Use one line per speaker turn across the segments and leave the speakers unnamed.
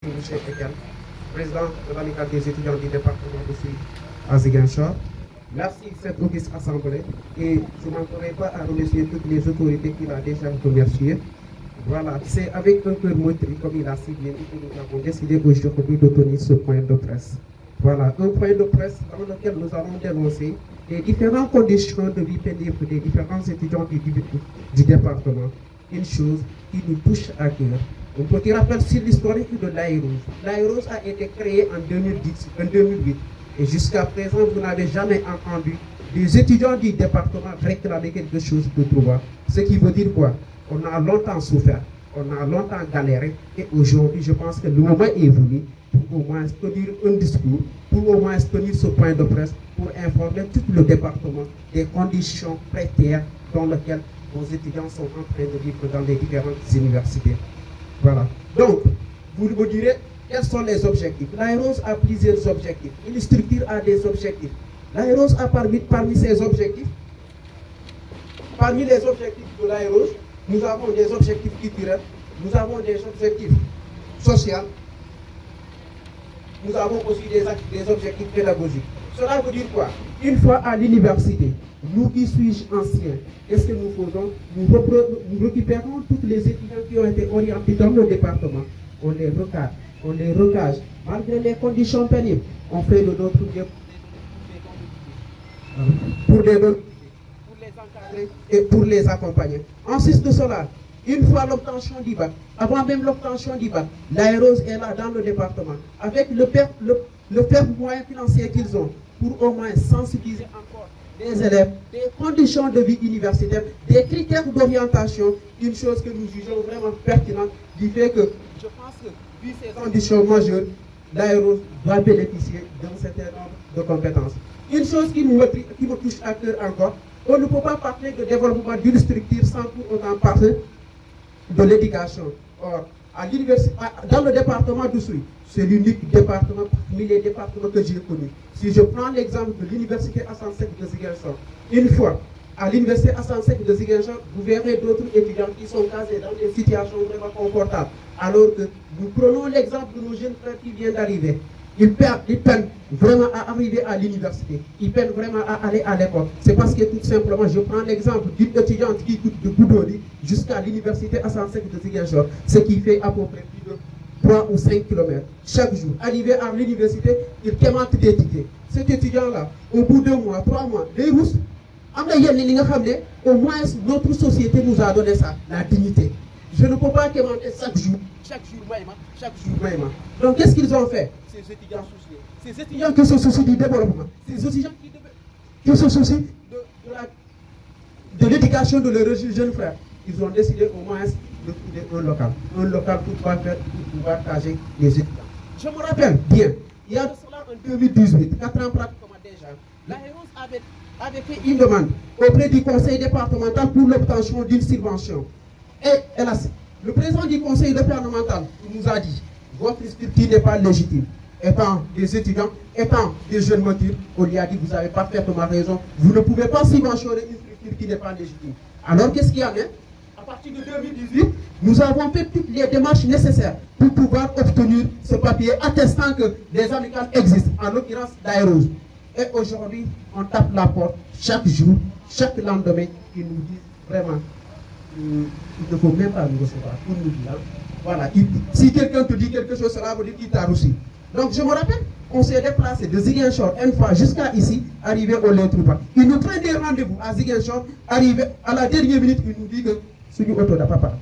M. Ekel, président de l'amicale des étudiants du département de Sud à Ziguinchor. Merci de cette auguste assemblée et je ne manquerai pas à remercier toutes les autorités qu'il a déjà remerciées. Voilà, c'est avec un cœur meurtri, comme il a si bien dit, que nous avons décidé aujourd'hui de tenir ce point de presse. Voilà, un point de presse dans lequel nous allons dénoncer les différentes conditions de vie pénible des différents étudiants du département. Une chose qui nous touche à cœur. Un petit rappel sur l'historique de l'Aéros. L'Aéros a été créé en 2008 et jusqu'à présent, vous n'avez jamais entendu des étudiants du département réclamer quelque chose de droit. Ce qui veut dire quoi? On a longtemps souffert, on a longtemps galéré et aujourd'hui, je pense que le moment est venu pour au moins tenir un discours, pour au moins tenir ce point de presse, pour informer tout le département des conditions précaires dans lesquelles nos étudiants sont en train de vivre dans les différentes universités. Voilà. Donc, vous me direz, quels sont les objectifs? L'Aéros a plusieurs objectifs. Une structure a des objectifs. L'Aéros a parmi ses objectifs, parmi les objectifs de l'Aéros, nous avons des objectifs culturels, nous avons des objectifs sociaux, nous avons aussi des objectifs pédagogiques. Cela veut dire quoi? Une fois à l'université, nous qui suis-je anciens, qu'est-ce que nous faisons? Nous récupérons tous les étudiants qui ont été orientés dans le département, on les recadre, on les recage, malgré les conditions pénibles, on fait de notre mieux pour les encadrer et pour les accompagner. Ensuite de cela, une fois l'obtention du bac, avant même l'obtention du bac, l'Aéros est là dans le département, avec le faible moyen financier qu'ils ont, pour au moins sensibiliser encore les élèves, des conditions de vie universitaire, des critères d'orientation, une chose que nous jugeons vraiment pertinente, du fait que je pense que, vu ces conditions majeures, l'Aéros doit bénéficier d'un certain nombre de compétences. Une chose qui me touche à cœur encore, on ne peut pas parler de développement d'une structure sans pour autant parler de l'éducation. Or, à l'université, dans le département d'Oussouye, c'est l'unique département parmi les départements que j'ai connus. Si je prends l'exemple de l'université Assane Seck de Ziguinchor, une fois à l'université Assane Seck de Ziguinchor, vous verrez d'autres étudiants qui sont casés dans des situations vraiment confortables. Alors que nous prenons l'exemple de nos jeunes frères qui viennent d'arriver. Ils peinent vraiment à arriver à l'université. Ils peinent vraiment à aller à l'école. C'est parce que tout simplement, je prends l'exemple d'une étudiante qui coûte de Goudori jusqu'à l'université Assane Seck de Ziguinchor, ce qui fait à peu près plus de 3 ou 5 km. Chaque jour, arrivé à l'université, il commande des tickets. Cet étudiant-là, au bout de 2 mois, 3 mois, les rousses, au moins notre société nous a donné ça, la dignité. Je ne peux pas commander chaque jour, vraiment. Donc qu'est-ce qu'ils ont fait? Ces étudiants soucieux, ces étudiants qui se soucient du développement, ces étudiants qui se soucient de l'éducation de leurs jeunes frères, ils ont décidé au moins de trouver un local pour pouvoir caser les étudiants. Je me rappelle bien, il y a de cela en 2018, 4 ans pratiquement déjà, l'Aéros avait fait une demande auprès du conseil départemental pour l'obtention d'une subvention. Et hélas, le président du conseil départemental nous a dit, votre structure n'est pas légitime. Étant des étudiants, étant des jeunes matures, on lui a dit, vous avez parfaitement raison, vous ne pouvez pas subventionner une structure qui n'est pas légitime. Alors qu'est-ce qu'il y a? À partir de 2018, nous avons fait toutes les démarches nécessaires pour pouvoir obtenir ce papier attestant que les amicales existent, en l'occurrence l'Aéros. Et aujourd'hui, on tape la porte chaque jour, chaque lendemain, ils nous disent vraiment, il ne faut même pas nous recevoir pour nous dire. Voilà, si quelqu'un te dit quelque chose, cela veut dire qu'il t'a reçu. Donc je me rappelle, on s'est déplacé de Ziguinchor une fois jusqu'à ici, arrivé au Létroupa. Il nous prend des rendez-vous à Ziguinchor, arrivé à la dernière minute, il nous dit que suñu auto da papa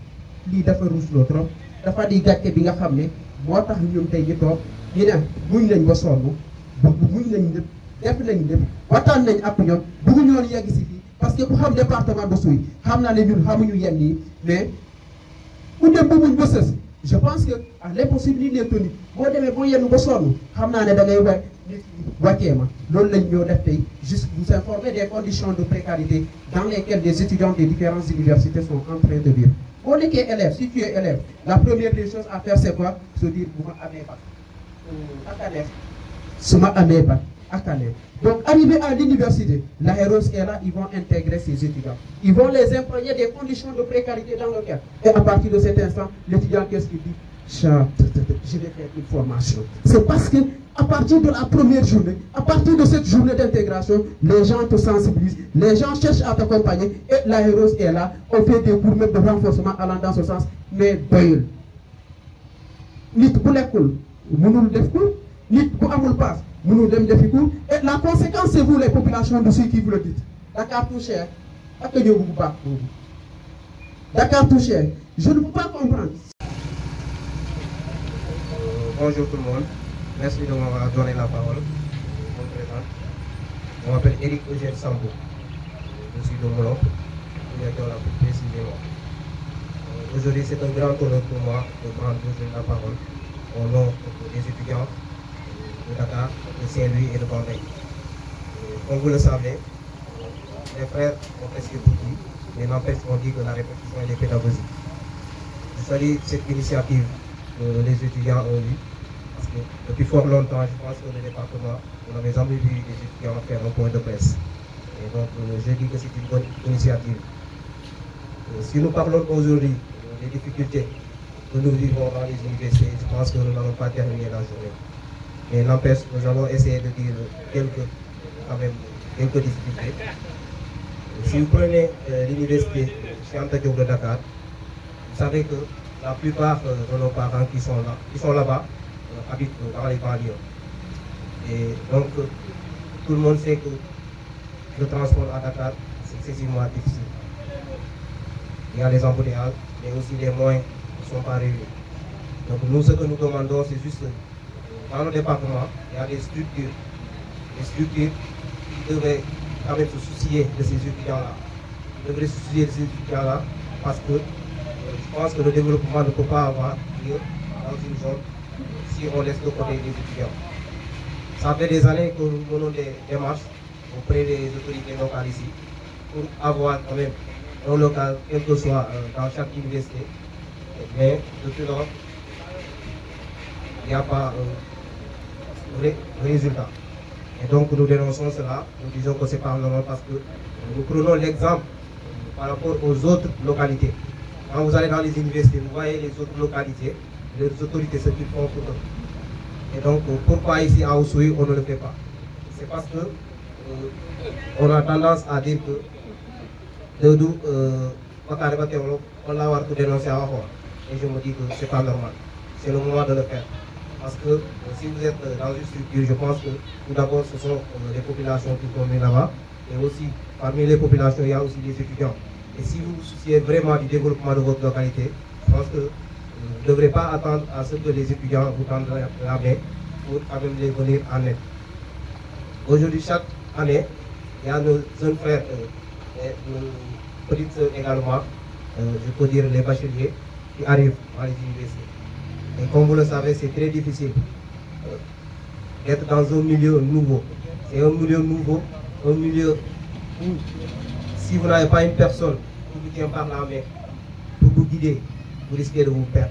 lii dafa ruusloo trop dafa di gàcce bi nga xam ne moo tax ñun tey ñu toog ñu ne muñ nañ ba sonn muñ nañ lépp def nañ lépp waxtaan nañ ak ñoom bëgguñu woon yegg si fii parce que ku xam département de Oussouye xam naa ne ñun xamuñu yenn yi mais ku dem ba muñ ba sës je pense que à l'impossibilité n'est tenue boo demee boo yenn ba sonn xam naa ne da ngay wàccee ma loolu lañ ñoo def tey juste vous informer des conditions de précarité dans lesquelles les étudiants des différentes universités sont en train de vivre. Boo nekkee élève, si tu es élève, la première des choses à faire c'est quoi? Se dire bu ma amee bac ak a neex su ma amee bac ak a neex. Donc arrivé à l'université, l'Aéros est là, ils vont intégrer ces étudiants. Ils vont les imprégner des conditions de précarité dans lesquelles. Et à partir de cet instant, l'étudiant qu'est-ce qu'il dit? je vais faire une formation. C'est parce que à partir de la première journée, à partir de cette journée d'intégration, les gens te sensibilisent, les gens cherchent à t'accompagner et la Heroes est là. On fait des cours même de renforcement allant dans ce sens, mais doyul. Nit bu lekkul mënul def cours, nit bu amul passe mënul dem defi cours, et la conséquence c'est vous les populations de ceux qui vous le dites. Dakar tout cher, ak ñëw bu baax boobu. Dakar tout cher, je ne peux pas comprendre.
Bonjour tout le monde, merci de m'avoir donné la parole. Je me présente. Je m'appelle Eric Eugène Sambo. Je suis de Molon, directeur là plus précisément. Aujourd'hui, c'est un grand honneur pour moi de prendre la parole au nom des étudiants de Dakar, de Saint-Louis et de Bambey. Comme vous le savez, les frères ont presque tout dit, mais n'empêche qu'on dit que la répétition est pédagogique. Je salue cette initiative que les étudiants ont eue, parce que depuis fort longtemps, je pense que le département, on n'avait jamais vu les étudiants faire un point de presse. Et donc, je dis que c'est une bonne initiative. Si nous parlons aujourd'hui des difficultés que nous vivons dans les universités, je pense que nous n'allons pas terminer la journée. Mais n'empêche, nous allons essayer de dire quelques difficultés. Si vous prenez l'université Cheikh Anta Diop de Dakar, vous savez que la plupart de nos parents qui sont là-bas, habitent dans les banlieues. Et donc, tout le monde sait que le transport à Dakar, c'est excessivement difficile. Il y a les embouteillages, mais aussi les moyens ne sont pas réunis. Donc nous, ce que nous demandons, c'est juste, dans le département, il y a des structures qui devraient quand même se soucier de ces étudiants-là. Ils devraient se soucier de ces étudiants-là parce que je pense que le développement ne peut pas avoir lieu dans une zone si on laisse de côté les étudiants. Ça fait des années que nous menons des démarches auprès des autorités locales ici pour avoir quand même un local, quel que soit dans chaque université. Mais depuis lors, il n'y a pas un vrai résultat. Et donc nous dénonçons cela, nous disons que c'est pas normal parce que nous prenons l'exemple par rapport aux autres localités. Quand vous allez dans les universités, vous voyez les autres localités, les autorités, ce qu'ils font pour eux. Et donc pourquoi ici à Oussouye, on ne le fait pas? C'est parce que on a tendance à dire que on l'a dénoncé à Wahor. Et je me dis que c'est pas normal. C'est le moment de le faire. Parce que si vous êtes dans une structure, je pense que tout d'abord ce sont les populations qui sont venues là-bas. Et aussi, parmi les populations, il y a aussi les étudiants. Et si vous vous souciez vraiment du développement de votre localité, je pense que vous ne devrez pas attendre à ce que les étudiants vous tendent la main pour quand même les venir en aide. Aujourd'hui, chaque année, il y a nos jeunes frères et nos petites sœurs également, je peux dire les bacheliers, qui arrivent dans les universités. Et comme vous le savez, c'est très difficile d'être dans un milieu nouveau. C'est un milieu nouveau, un milieu où, si vous n'avez pas une personne qui vous tient par la main pour vous guider, vous risquez de vous perdre.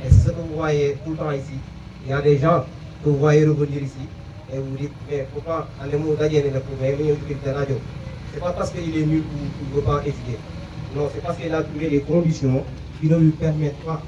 Et c'est ce que vous voyez tout le temps ici. Il y a des gens que vous voyez revenir ici et vous dites, mais pourquoi allez-vous gagner le problème? C'est pas parce qu'il est nul ou qu'il ne veut pas étudier. Non, c'est parce qu'il a trouvé des conditions qui ne lui permettent pas